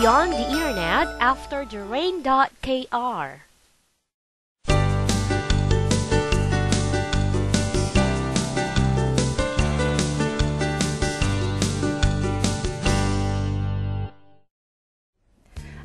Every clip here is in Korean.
Beyond the Internet after the rain.kr.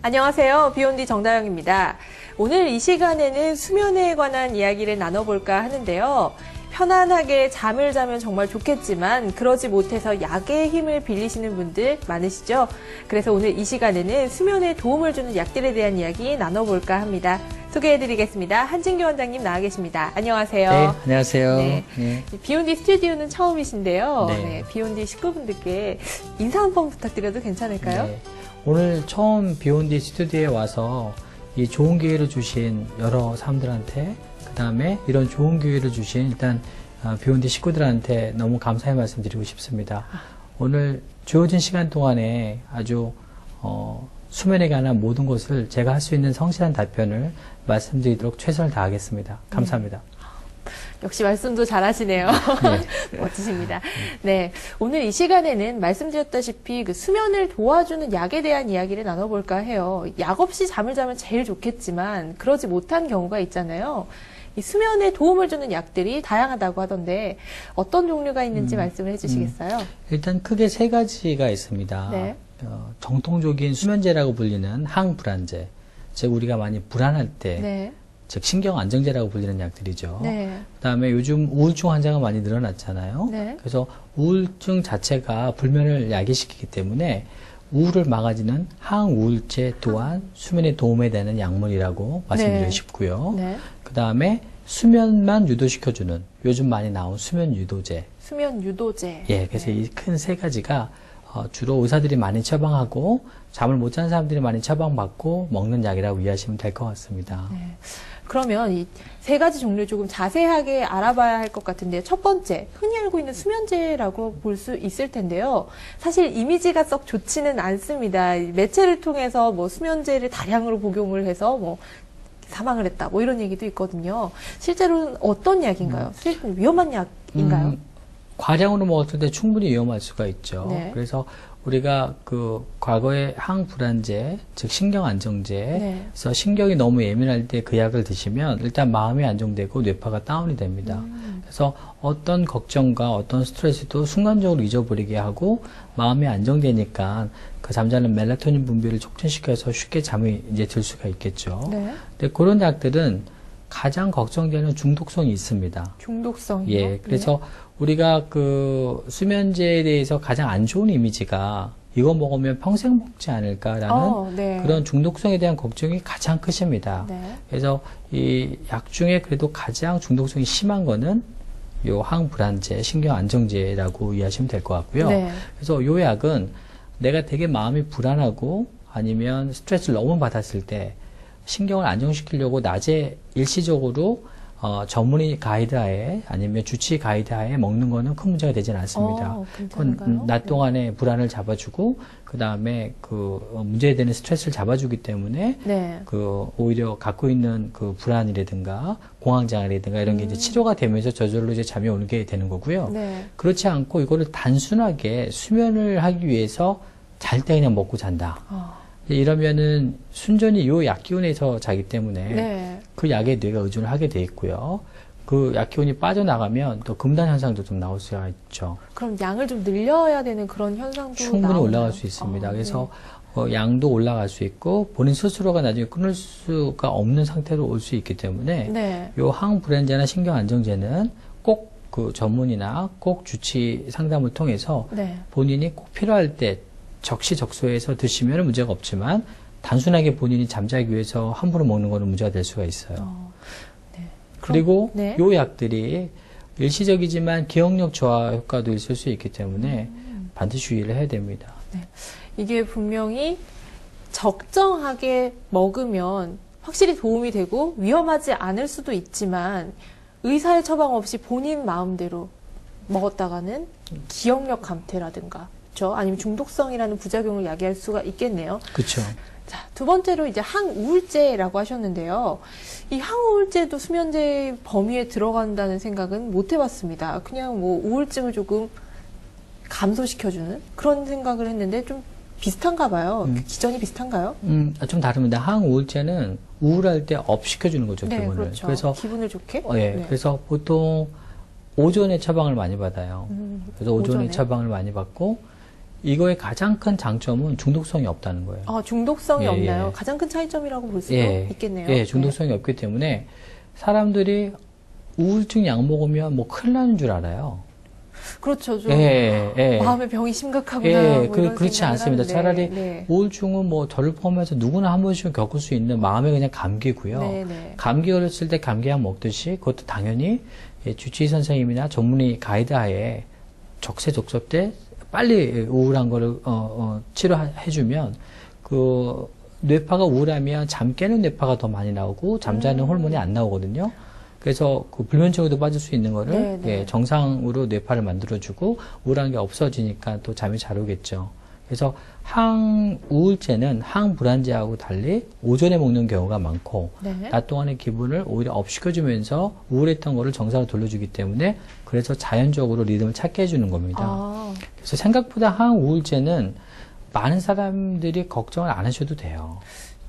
안녕하세요. 비욘디 정다영입니다. 오늘 이 시간에는 수면에 관한 이야기를 나눠볼까 하는데요. 편안하게 잠을 자면 정말 좋겠지만 그러지 못해서 약의 힘을 빌리시는 분들 많으시죠? 그래서 오늘 이 시간에는 수면에 도움을 주는 약들에 대한 이야기 나눠볼까 합니다. 소개해드리겠습니다. 한진규 원장님 나와 계십니다. 안녕하세요. 네, 안녕하세요. 네. 네. 비욘디 스튜디오는 처음이신데요. 네. 네, 비욘디 식구분들께 인사 한번 부탁드려도 괜찮을까요? 네. 오늘 처음 비욘디 스튜디오에 와서 이 좋은 기회를 주신 여러 사람들한테, 그 다음에 이런 좋은 기회를 주신 일단 비욘디 식구들한테 너무 감사의 말씀드리고 싶습니다. 오늘 주어진 시간 동안에 아주 수면에 관한 모든 것을 제가 할 수 있는 성실한 답변을 말씀드리도록 최선을 다하겠습니다. 감사합니다. 역시 말씀도 잘하시네요. 네. 멋지십니다. 네, 오늘 이 시간에는 말씀드렸다시피 그 수면을 도와주는 약에 대한 이야기를 나눠볼까 해요. 약 없이 잠을 자면 제일 좋겠지만 그러지 못한 경우가 있잖아요. 이 수면에 도움을 주는 약들이 다양하다고 하던데 어떤 종류가 있는지 말씀을 해주시겠어요? 일단 크게 세 가지가 있습니다. 네. 정통적인 수면제라고 불리는 항불안제, 즉 우리가 많이 불안할 때 네. 즉 신경안정제라고 불리는 약들이죠. 네. 그다음에 요즘 우울증 환자가 많이 늘어났잖아요. 네. 그래서 우울증 자체가 불면을 야기시키기 때문에 우울을 막아주는 항우울제 또한 수면에 도움이 되는 약물이라고 말씀드리고 네. 싶고요. 네. 그다음에 수면만 유도시켜주는 요즘 많이 나온 수면 유도제. 수면 유도제. 예, 그래서 네. 이 큰 세 가지가 주로 의사들이 많이 처방하고 잠을 못 자는 사람들이 많이 처방받고 먹는 약이라고 이해하시면 될 것 같습니다. 네. 그러면 이 세 가지 종류 조금 자세하게 알아봐야 할 것 같은데 첫 번째, 흔히 알고 있는 수면제라고 볼 수 있을 텐데요. 사실 이미지가 썩 좋지는 않습니다. 매체를 통해서 뭐 수면제를 다량으로 복용을 해서 뭐 사망을 했다, 뭐 이런 얘기도 있거든요. 실제로는 어떤 약인가요? 실제로 위험한 약인가요? 과량으로 먹었을 때 충분히 위험할 수가 있죠. 네. 그래서 우리가 그 과거에 항불안제, 즉 신경안정제에서 네. 신경이 너무 예민할 때 그 약을 드시면 일단 마음이 안정되고 뇌파가 다운이 됩니다. 그래서 어떤 걱정과 어떤 스트레스도 순간적으로 잊어버리게 하고 마음이 안정되니까 그 잠자는 멜라토닌 분비를 촉진시켜서 쉽게 잠이 이제 들 수가 있겠죠. 네. 근데 그런 약들은 가장 걱정되는 중독성이 있습니다. 중독성이요? 예, 그래서 우리가 그 수면제에 대해서 가장 안 좋은 이미지가 이거 먹으면 평생 먹지 않을까라는 네. 그런 중독성에 대한 걱정이 가장 크십니다. 네. 그래서 이 약 중에 그래도 가장 중독성이 심한 거는 요 항불안제, 신경안정제라고 이해하시면 될 것 같고요. 네. 그래서 요 약은 내가 되게 마음이 불안하고 아니면 스트레스를 너무 받았을 때 신경을 안정시키려고 낮에 일시적으로 전문의 가이드하에 아니면 주치의 가이드하에 먹는 거는 큰 문제가 되지는 않습니다. 괜찮은가요? 낮 동안에 불안을 잡아주고 그 다음에 그 문제에 되는 스트레스를 잡아주기 때문에 네. 그 오히려 갖고 있는 그 불안이라든가 공황장애라든가 이런 게 이제 치료가 되면서 저절로 이제 잠이 오는 게 되는 거고요. 네. 그렇지 않고 이거를 단순하게 수면을 하기 위해서 잘 때 그냥 먹고 잔다. 이러면은 순전히 요 약기운에서 자기 때문에 네. 그 약에 뇌가 의존을 하게 돼 있고요. 그 약기운이 빠져나가면 또 금단 현상도 좀 나올 수가 있죠. 그럼 양을 좀 늘려야 되는 그런 현상도 충분히 나오나요? 올라갈 수 있습니다. 그래서 양도 올라갈 수 있고 본인 스스로가 나중에 끊을 수가 없는 상태로 올 수 있기 때문에 네. 요 항불안제나 신경안정제는 꼭 그 전문의나 꼭 주치 상담을 통해서 네. 본인이 꼭 필요할 때 적시적소해서 드시면 문제가 없지만 단순하게 본인이 잠자기 위해서 함부로 먹는 거는 문제가 될 수가 있어요. 네. 그리고 네. 요 약들이 일시적이지만 기억력 저하 효과도 있을 수 있기 때문에 반드시 유의를 해야 됩니다. 네. 이게 분명히 적정하게 먹으면 확실히 도움이 되고 위험하지 않을 수도 있지만 의사의 처방 없이 본인 마음대로 먹었다가는 기억력 감퇴라든가 그렇죠? 아니면 중독성이라는 부작용을 야기할 수가 있겠네요. 그렇죠. 자, 두 번째로 이제 항우울제라고 하셨는데요. 이 항우울제도 수면제 범위에 들어간다는 생각은 못 해봤습니다. 그냥 뭐 우울증을 조금 감소시켜주는 그런 생각을 했는데 좀 비슷한가 봐요. 기전이 비슷한가요? 좀 다릅니다. 항우울제는 우울할 때 업 시켜주는 거죠, 네, 기분을. 그렇죠. 그래서 기분을 좋게? 예, 네. 그래서 보통 오존의 처방을 많이 받아요. 그래서 오존의 오존에? 처방을 많이 받고 이거의 가장 큰 장점은 중독성이 없다는 거예요. 아, 중독성이 예, 없나요? 예. 가장 큰 차이점이라고 볼 수도 예, 있겠네요. 예, 중독성이 없기 때문에 사람들이 우울증 약 먹으면 뭐 큰일 나는 줄 알아요. 그렇죠. 좀 예, 예. 마음의 병이 심각하구나. 예, 뭐 이런 그렇지 생각을 않습니다. 하는데. 차라리 네. 우울증은 뭐 저를 포함해서 누구나 한 번씩은 겪을 수 있는 마음의 그냥 감기고요. 네, 네. 감기 걸렸을 때 감기약 먹듯이 그것도 당연히 주치의 선생님이나 전문의 가이드하에 적세적소 때 빨리 우울한 거를 치료해주면 그 뇌파가 우울하면 잠 깨는 뇌파가 더 많이 나오고 잠자는 호르몬이 안 나오거든요. 그래서 그 불면증에도 빠질 수 있는 거를 네, 네. 예, 정상으로 뇌파를 만들어주고 우울한 게 없어지니까 또 잠이 잘 오겠죠. 그래서 항우울제는 항불안제하고 달리 오전에 먹는 경우가 많고 네. 낮 동안의 기분을 오히려 업시켜주면서 우울했던 거를 정상으로 돌려주기 때문에 그래서 자연적으로 리듬을 찾게 해주는 겁니다. 아, 그래서 생각보다 항우울제는 많은 사람들이 걱정을 안 하셔도 돼요.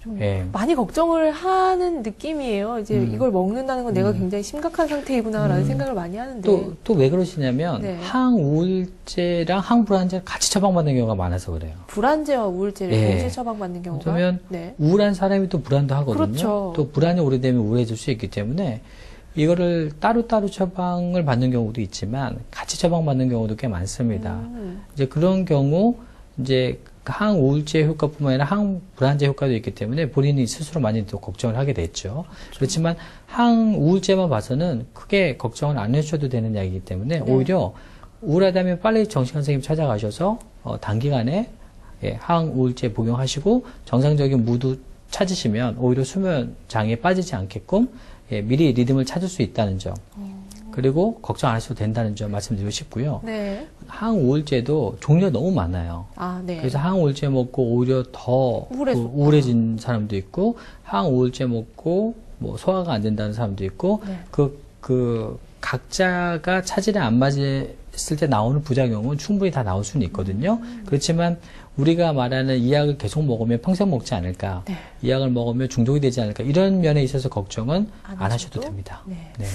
좀 예. 많이 걱정을 하는 느낌이에요. 이제 이걸 먹는다는 건 내가 굉장히 심각한 상태이구나라는 생각을 많이 하는데. 또 왜 그러시냐면 네. 항우울제랑 항불안제를 같이 처방받는 경우가 많아서 그래요. 불안제와 우울제를 예. 동시에 처방받는 경우가. 그러면 네. 우울한 사람이 또 불안도 하거든요. 그렇죠. 또 불안이 오래되면 우울해질 수 있기 때문에 이거를 따로따로 처방을 받는 경우도 있지만 같이 처방받는 경우도 꽤 많습니다. 이제 그런 경우 이제 항우울제 효과뿐만 아니라 항불안제 효과도 있기 때문에 본인이 스스로 많이 또 걱정을 하게 됐죠. 그렇지만 항우울제만 봐서는 크게 걱정을 안 해주셔도 되는 약이기 때문에 네. 오히려 우울하다면 빨리 정신과 선생님 찾아가셔서 단기간에 예, 항우울제 복용하시고 정상적인 무드 찾으시면 오히려 수면 장애에 빠지지 않게끔 예, 미리 리듬을 찾을 수 있다는 점. 그리고 걱정 안 하셔도 된다는 점 말씀드리고 싶고요. 네. 항우울제도 종류가 너무 많아요. 아, 네. 그래서 항우울제 먹고 오히려 더 우울해졌다. 우울해진 사람도 있고 항우울제 먹고 뭐 소화가 안 된다는 사람도 있고 네. 그 각자가 차질이 안 맞을 때 나오는 부작용은 충분히 다 나올 수는 있거든요. 그렇지만 우리가 말하는 이 약을 계속 먹으면 평생 먹지 않을까, 네. 이 약을 먹으면 중독이 되지 않을까 이런 면에 있어서 걱정은 안 하셔도 됩니다. 네. 네.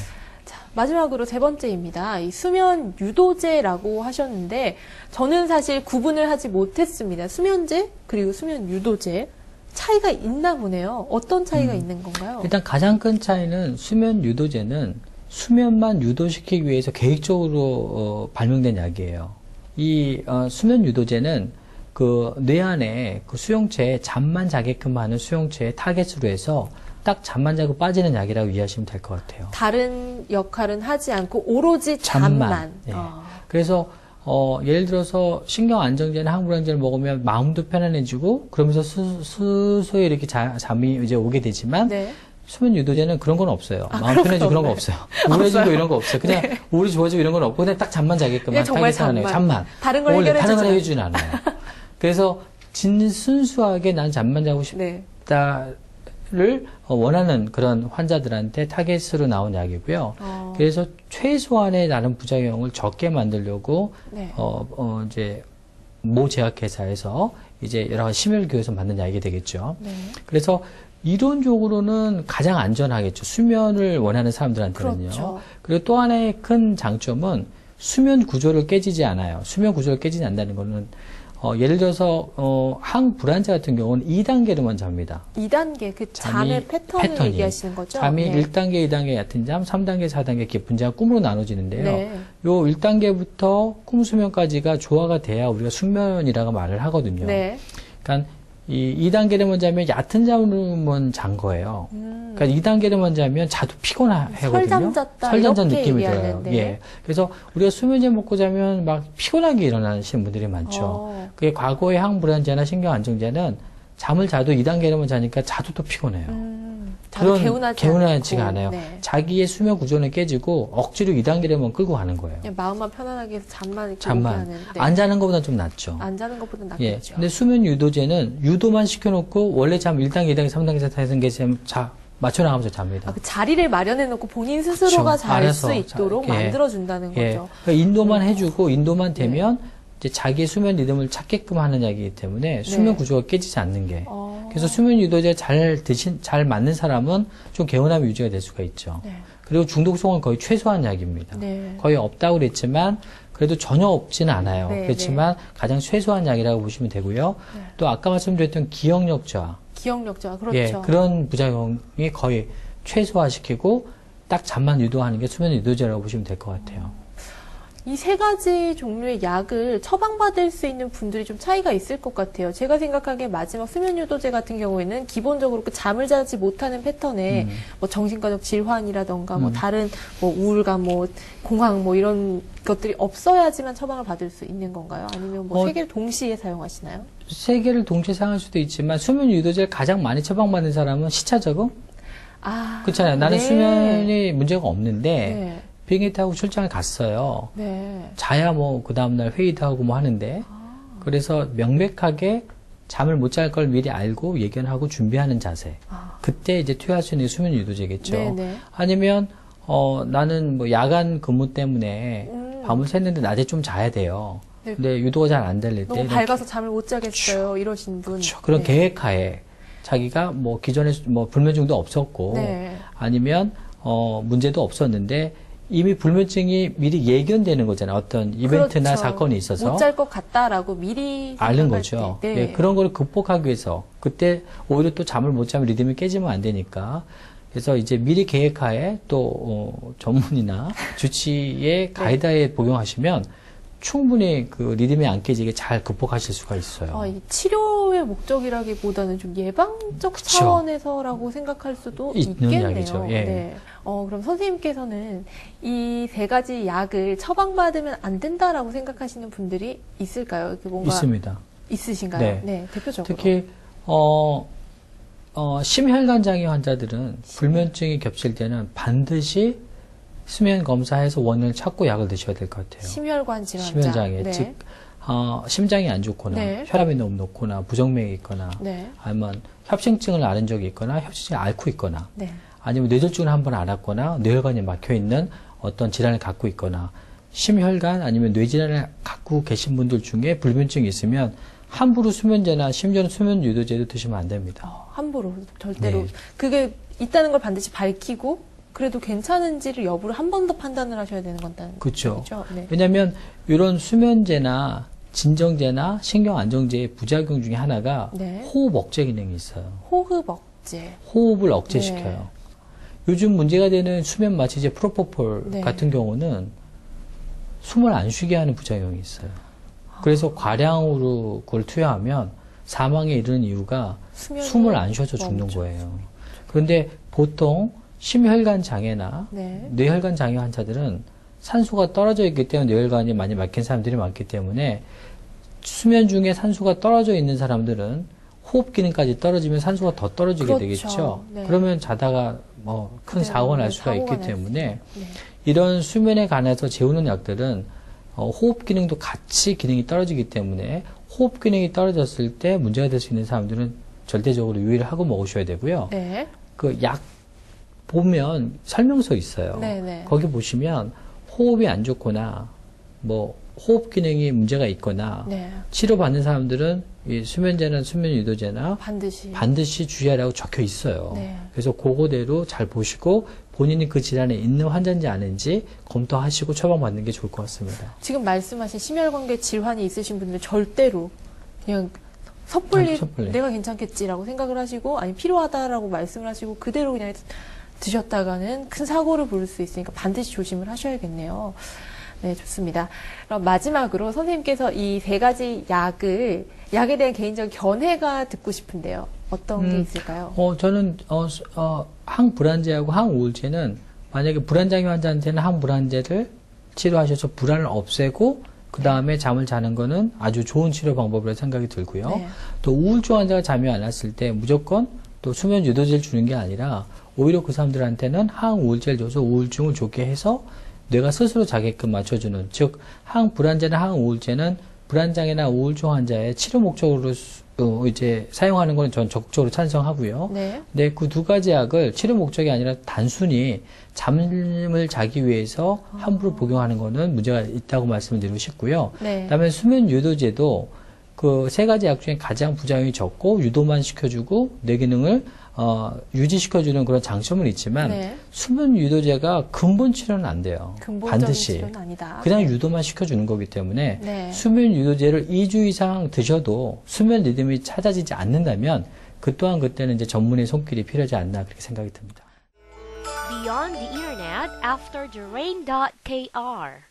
자, 마지막으로 세 번째입니다. 이 수면 유도제라고 하셨는데 저는 사실 구분을 하지 못했습니다. 수면제 그리고 수면 유도제 차이가 있나 보네요. 어떤 차이가 있는 건가요? 일단 가장 큰 차이는 수면 유도제는 수면만 유도시키기 위해서 계획적으로 발명된 약이에요. 이 수면 유도제는 그 뇌 안에 그 수용체에 잠만 자게끔 하는 수용체에 타겟으로 해서 딱 잠만 자고 빠지는 약이라고 이해하시면 될 것 같아요. 다른 역할은 하지 않고 오로지 잠만. 예. 그래서 예를 들어서 신경 안정제나 항불안제를 먹으면 마음도 편안해지고 그러면서 스스로에 이렇게 잠이 이제 오게 되지만 네. 수면 유도제는 그런 건 없어요. 마음 그런 편해지고 건 그런 거 없나요? 없어요. 우울해지고 이런 거 없어요. 그냥 우울이 좋아지고 이런 건 없고 그냥 딱 잠만 자게끔 그냥 정말 타겟을 잠만. 다른 걸 원래 다른 걸 해결해주진 해주진 않아요. 그래서 순수하게 난 잠만 자고 네. 싶다를 원하는 그런 환자들한테 타겟으로 나온 약이고요. 그래서 최소한의 나는 부작용을 적게 만들려고 네. 이제 모 제약회사에서 이제 여러 가지 심혈 기울여서 만든 약이 되겠죠. 네. 그래서 이론적으로는 가장 안전하겠죠. 수면을 원하는 사람들한테는요. 그렇죠. 그리고 또 하나의 큰 장점은 수면 구조를 깨지지 않아요. 수면 구조를 깨지지 않는다는 거는 예를 들어서 항불안제 같은 경우는 2단계로만 잡니다. 2단계 그 잠의 패턴을 얘기하시는 거죠? 잠이 네. 1단계, 2단계 얕은 잠, 3단계, 4단계 깊은 잠, 꿈으로 나눠지는데요. 네. 요 1단계부터 꿈 수면까지가 조화가 돼야 우리가 숙면이라고 말을 하거든요. 네. 그러니까 이 2단계로만 자면 얕은 잠으로만 잔 거예요. 그러니까 2단계로만 자면 자도 피곤하거든요. 설잠 잤다 설잠 이렇게 느낌이 들어요. 얘기하는데. 예. 그래서 우리가 수면제 먹고 자면 막 피곤하게 일어나시는 분들이 많죠. 그게 과거의 항불안제나 신경안정제는 잠을 자도 2단계로만 자니까 자도 또 피곤해요. 그런 개운하지가 않고. 않아요. 네. 자기의 수면 구조는 깨지고 억지로 2단계로만 끌고 가는 거예요. 그냥 마음만 편안하게 해서 잠만 이렇게 오게 잠만. 하는. 네. 안 자는 것보다 좀 낫죠. 안 자는 것보다 예. 낫겠죠. 근데 수면 유도제는 유도만 시켜놓고 원래 잠 1단계, 2단계, 3단계, 4단계 맞춰나가면서 잡니다. 그 자리를 마련해놓고 본인 스스로가 그렇죠. 잘 알아서 수 있도록 예. 만들어준다는 예. 거죠. 그러니까 인도만 해주고 인도만 되면 이제 자기의 수면 리듬을 찾게끔 하는 약이기 때문에 수면 구조가 깨지지 않는 게. 그래서 수면 유도제 잘 맞는 사람은 좀 개운함이 유지가 될 수가 있죠. 네. 그리고 중독성은 거의 최소한 약입니다. 네. 거의 없다고 그랬지만 그래도 전혀 없지는 않아요. 네, 그렇지만 가장 최소한 약이라고 보시면 되고요. 네. 또 아까 말씀드렸던 기억력 저하. 기억력 저하, 그렇죠. 예, 그런 부작용이 거의 최소화시키고 딱 잠만 유도하는 게 수면 유도제라고 보시면 될 것 같아요. 이 세 가지 종류의 약을 처방받을 수 있는 분들이 좀 차이가 있을 것 같아요. 제가 생각하기에 마지막 수면유도제 같은 경우에는 기본적으로 그 잠을 자지 못하는 패턴에 뭐 정신과적 질환이라던가 뭐 다른 뭐 우울감, 뭐 공황 뭐 이런 것들이 없어야지만 처방을 받을 수 있는 건가요? 아니면 뭐 세 개를 동시에 사용하시나요? 세 개를 동시에 사용할 수도 있지만 수면 유도제를 가장 많이 처방받는 사람은 시차 적응? 그렇잖아요. 나는 네. 수면이 문제가 없는데 네. 비행기 타고 출장을 갔어요. 네. 자야 뭐 그 다음날 회의도 하고 뭐 하는데 그래서 명백하게 잠을 못 잘 걸 미리 알고 예견하고 준비하는 자세. 그때 이제 투여할 수 있는 게 수면 유도제겠죠. 네네. 아니면 나는 뭐 야간 근무 때문에 밤을 샜는데 낮에 좀 자야 돼요. 네. 근데 유도가 잘 안 될 때 너무 밝아서 잠을 못 자겠어요. 이러신 분. 그렇죠. 그런 네. 계획하에 자기가 뭐 기존에 뭐 불면증도 없었고 네. 아니면 문제도 없었는데 이미 불면증이 미리 예견되는 거잖아요. 어떤 이벤트나 그렇죠. 사건이 있어서 못 잘 것 같다라고 미리 앓는 생각할 거죠. 때. 네. 예, 그런 거를 극복하기 위해서 그때 오히려 또 잠을 못 자면 리듬이 깨지면 안 되니까 그래서 이제 미리 계획하에 또 전문이나 주치의 가이드에 복용하시면 충분히 그 리듬이 안 깨지게 잘 극복하실 수가 있어요. 이 치료의 목적이라기보다는 좀 예방적 그쵸. 차원에서라고 생각할 수도 있는 있겠네요. 약이죠. 예. 네. 그럼 선생님께서는 이 세 가지 약을 처방받으면 안 된다라고 생각하시는 분들이 있을까요? 이렇게 뭔가 있습니다. 있으신가요? 네. 대표적으로. 특히 심혈관 장애 환자들은 불면증이 겹칠 때는 반드시 수면 검사해서 원인을 찾고 약을 드셔야 될 것 같아요. 심혈관 질환자. 심혈장애, 네. 즉 심장이 안 좋거나 네. 혈압이 너무 높거나 부정맥이 있거나 네. 아니면 협심증을 앓은 적이 있거나 협심증을 앓고 있거나 네. 아니면 뇌졸중을 한번 앓았거나 뇌혈관이 막혀 있는 어떤 질환을 갖고 있거나 심혈관 아니면 뇌질환을 갖고 계신 분들 중에 불면증이 있으면 함부로 수면제나 심지어는 수면 유도제도 드시면 안 됩니다. 함부로 절대로 네. 그게 있다는 걸 반드시 밝히고 그래도 괜찮은지를 여부를 한 번 더 판단을 하셔야 되는 건다는 그렇죠. 거죠. 네. 왜냐하면 이런 수면제나 진정제나 신경 안정제의 부작용 중에 하나가 네. 호흡 억제 기능이 있어요. 호흡 억제. 호흡을 억제시켜요. 네. 요즘 문제가 되는 수면 마취제 프로포폴 네. 같은 경우는 숨을 안 쉬게 하는 부작용이 있어요. 그래서 과량으로 그걸 투여하면 사망에 이르는 이유가 숨을 안 쉬어서 죽는 멈춰. 거예요. 그런데 보통 심혈관 장애나 네. 뇌혈관 장애 환자들은 산소가 떨어져 있기 때문에 뇌혈관이 많이 막힌 사람들이 많기 때문에 수면 중에 산소가 떨어져 있는 사람들은 호흡 기능까지 떨어지면 산소가 더 떨어지게 그렇죠. 되겠죠. 네. 그러면 자다가 뭐 큰 사고가 날 수가 있기 때문에 네. 이런 수면에 관해서 재우는 약들은 호흡 기능도 같이 기능이 떨어지기 때문에 호흡 기능이 떨어졌을 때 문제가 될 수 있는 사람들은 절대적으로 유의를 하고 먹으셔야 되고요. 네. 그 약 보면 설명서 있어요. 네, 네. 거기 보시면 호흡이 안 좋거나 뭐 호흡 기능이 문제가 있거나 네. 치료받는 사람들은 이 수면제나 수면 유도제나 반드시 주의하라고 적혀 있어요. 네. 그래서 그거대로 잘 보시고 본인이 그 질환에 있는 환자인지 아닌지 검토하시고 처방받는 게 좋을 것 같습니다. 지금 말씀하신 심혈관계 질환이 있으신 분들은 절대로 그냥 섣불리 내가 괜찮겠지라고 생각을 하시고 아니 필요하다라고 말씀을 하시고 그대로 그냥 드셨다가는 큰 사고를 부를 수 있으니까 반드시 조심을 하셔야겠네요. 네, 좋습니다. 그럼 마지막으로 선생님께서 이 세 가지 약에 대한 개인적 견해가 듣고 싶은데요. 어떤 게 있을까요? 저는 항불안제하고 항우울제는 만약에 불안장애 환자한테는 항불안제를 치료하셔서 불안을 없애고 그 다음에 잠을 자는 거는 아주 좋은 치료 방법이라고 생각이 들고요. 네. 또 우울증 환자가 잠이 안 왔을 때 무조건 또 수면 유도제를 주는 게 아니라 오히려 그 사람들한테는 항우울제를 줘서 우울증을 좋게 해서 뇌가 스스로 자게끔 맞춰주는, 즉 항불안제나 항우울제는 불안장애나 우울증 환자의 치료 목적으로 이제 사용하는 건 전 적극적으로 찬성하고요. 네. 근데 그 두 가지 약을 치료 목적이 아니라 단순히 잠을 자기 위해서 함부로 복용하는 거는 문제가 있다고 말씀을 드리고 싶고요. 네. 그다음에 수면 유도제도 그 세 가지 약 중에 가장 부작용이 적고 유도만 시켜주고 뇌 기능을 유지시켜주는 그런 장점은 있지만 네. 수면 유도제가 근본 치료는 안 돼요. 근본적인 반드시. 치료는 아니다. 그냥 유도만 시켜주는 거기 때문에 네. 수면 유도제를 2주 이상 드셔도 수면 리듬이 찾아지지 않는다면 그 또한 그때는 이제 전문의 손길이 필요하지 않나 그렇게 생각이 듭니다. Beyond the Internet after the rain.kr